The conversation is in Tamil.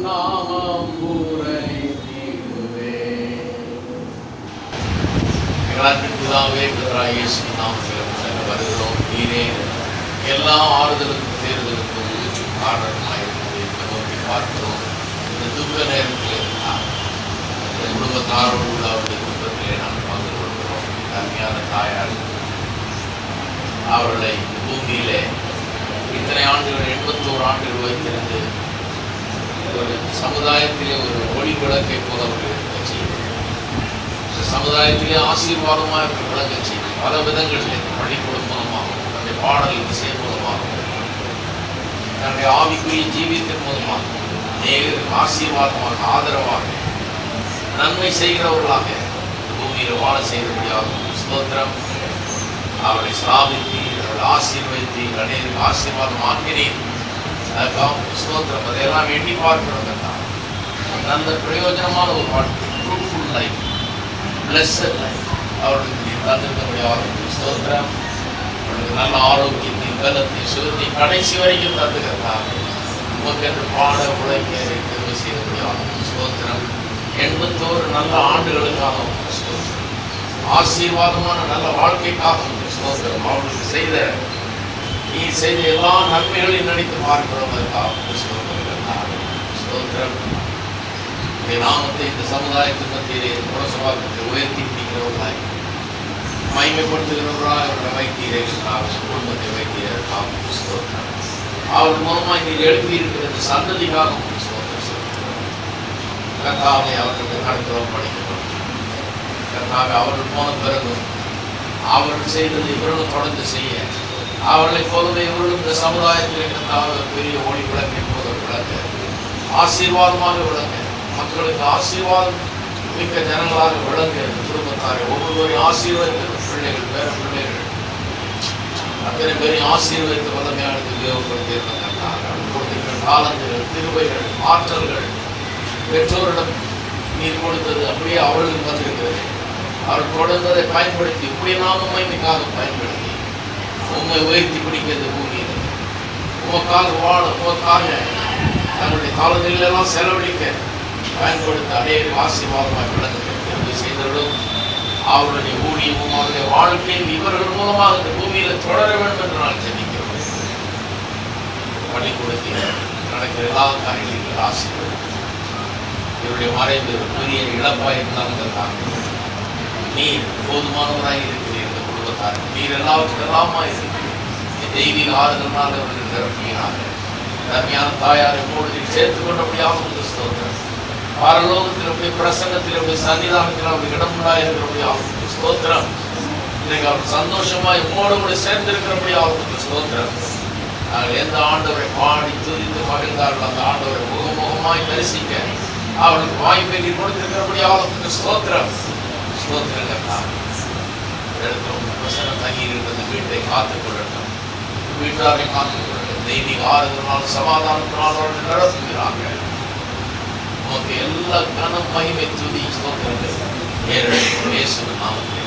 நாமம் உரைத்திடுவே. எங்களாற்றின் பிதாவே, பிதராகிய இயேசு நாமத்தில் வருகிறோம். நீரே எல்லா ஆறுதலுக்கும் தேர்தலுக்கும் ஊற்றும் காரணமாயிருக்கிறது. நோக்கி பார்க்கிறோம். இந்த துக்க நேரத்தில் இந்த குடும்பத்தாரோடு உள்ள அவருடைய துக்கத்திலே நாம் பங்கு கொள்கிறோம். அருமையான தாயார் அவர்களை பூமியிலே இத்தனை ஆண்டுகள் 81 ஆண்டுகள் வைத்திருந்து ஒரு சமுதாயத்திலே ஒரு ஒளி விளக்கை போல அவர்கள் இருக்க செய்யும். இந்த சமுதாயத்திலே ஆசீர்வாதமாக அவர்கள் விளக்க செய்யும். பல விதங்களிலே பள்ளிக்கூடம் மூலமாகவும், தன்னுடைய பாடல் இசை மூலமாகவும், தன்னுடைய ஆவிக்குரிய ஜீவியத்தின் மூலமாகவும் நேருக்கு ஆசீர்வாதமாக, ஆதரவாக, நன்மை செய்கிறவர்களாக பூமியில் வாழ செய்தபடியாகும். ஸ்தோத்திரம். அவரை ஸ்தாபித்தீர், அவரை ஆசீர்வதித்தீர், அநேகருக்கு ஆசீர்வாதம் ஆக்கினீர். ஸ்தோத்திரம். அதையெல்லாம் எண்ணி பார்க்கிறோம். நல்ல பிரயோஜனமான ஒரு வாழ்க்கை, ஃப்ரூட்ஃபுல் லைஃப், பிளெஸ்ஸட் லைஃப் அவர்களுக்கு தந்திருக்கபடியாகும். ஸ்தோத்திரம். அவர்களுக்கு நல்ல ஆரோக்கியத்தை, பலத்தை, சுகத்தை கடைசி வரைக்கும் தந்துகிறதாக உமக்கென்று பாட உழைக்க தெரிவு செய்தபடியாகும். ஸ்தோத்திரம். 81 நல்ல ஆண்டுகளுக்காக ஸ்தோத்திரம். ஆசீர்வாதமான நல்ல வாழ்க்கைக்காக ஸ்தோத்திரம். அவர்களுக்கு செய்த நீ செய்த எல்லா நன்மைகளையும் நினைத்து பார்க்கிறோம். அதற்காக ஸ்தோத்திரம். நாமத்தை இந்த சமுதாயத்தின் மத்தியிலே புரசவாக்கத்தை உயர்த்தி பிடிக்கிறவர்களாய், மகிமைப்படுத்துகிறவர்களாக அவர்களை வைத்தீரே, குடும்பத்தை வைத்தீரே. ஸ்தோத்திரம். அவர் மூலமாக நீர் எழுப்பி இருக்கிற இந்த சந்ததிக்காக கர்த்தாவை அவர்களுக்கு நடத்துகிறோம், படிக்கிறோம். கர்த்தாவை அவர்கள் போன பிறகு அவர்கள் செய்தது இவர்களும் தொடர்ந்து செய்ய, அவர்களை போலவே இவர்களும் இந்த சமுதாயத்தில் கர்த்தாவை பெரிய ஒளி விளக்கை போல விளக்க, ஆசீர்வாதமாக விளங்க, மக்களுக்கு ஆசீர்வாதம் மிக்க ஜனங்களாக விளங்க. குடும்பத்தாரை ஒவ்வொருவரையும் ஆசீர்வதித்த பிள்ளைகள், பேர பிள்ளைகள் அத்தனை பேரையும் ஆசீர்வதித்த வல்லமையாக உபயோகப்படுத்தி இருக்கின்றார்கள். கொடுத்திருக்கிற தாளந்துகள், திருவைகள், ஆற்றல்கள் பெற்றோரிடம் நீர் கொடுத்தது அப்படியே அவர்களுக்கு வந்திருக்கிறது. அவர் தொடர்ந்து அதை பயன்படுத்தி இப்படி நாம மைமைக்காக பயன்படுத்தி உண்மை உயர்த்தி பிடிக்கிறது. பூமியில் உமக்காக வாழ, உமக்காக தன்னுடைய காலங்களிலெல்லாம் செலவழிக்க பயன்படுத்த அநேக ஆசீர்வாதமாக விளங்குகிறது செய்தவர்களும் அவருடைய ஊழியமும் அவருடைய வாழ்க்கையும் இவர்கள் மூலமாக இந்த பூமியில் தொடர வேண்டும் என்று நான் ஜெபிக்கிறோம். பள்ளிக்கூடத்தில் நடக்கிற எல்லா காரியங்களும் ஆசீர்வாதம். இவருடைய மறைவு பெரிய இழப்பாக இருந்தாங்க. நீர் போதுமானவராக இருக்கிறீர். இந்த குடும்பத்தார் நீர் எல்லாமா இருக்கிறீர். தெய்வீக ஆறுதலாக அவர்கள் நிரப்பினாக தர்மையான தாயாரை மூடு நீர் சேர்த்துக் கொண்டபடியாக ஸ்தோத்திரம். பாரலோகத்தில் அப்படி பிரசங்கத்தில் அப்படி சன்னிதானத்தில் அப்படி இடமுண்டாயிருக்கிறபடியாக ஸ்தோத்திரம். இன்றைக்கு அவர் சந்தோஷமாய் மூடு கூட சேர்ந்திருக்கிறபடியாக ஸ்தோத்திரம். நாங்கள் எந்த ஆண்டவரை பாடி துதித்து மகிழ்ந்தார்கள் அந்த ஆண்டவரை முகமுகமாய் தரிசிக்க அவர்களுக்கு வாய்ப்பை நீர் கொடுத்திருக்கிறபடியாக ஸ்தோத்திரம். ஸ்தோத்திரங்கள் பிரசனம் தங்கி இருக்கிற வீட்டை காத்துக் கொள்ளட்டும், வீட்டாரை காத்துக் கொள்ளட்டும். தெய்வீக ஆறுதலால் சமாதானத்தினால் அவர்கள் நடத்துகிறார்கள். உனக்கு எல்லா கனம் மகிமை துதி ஸ்தோத்திரங்கள் ஏழு இயேசுவின் நாமத்தில்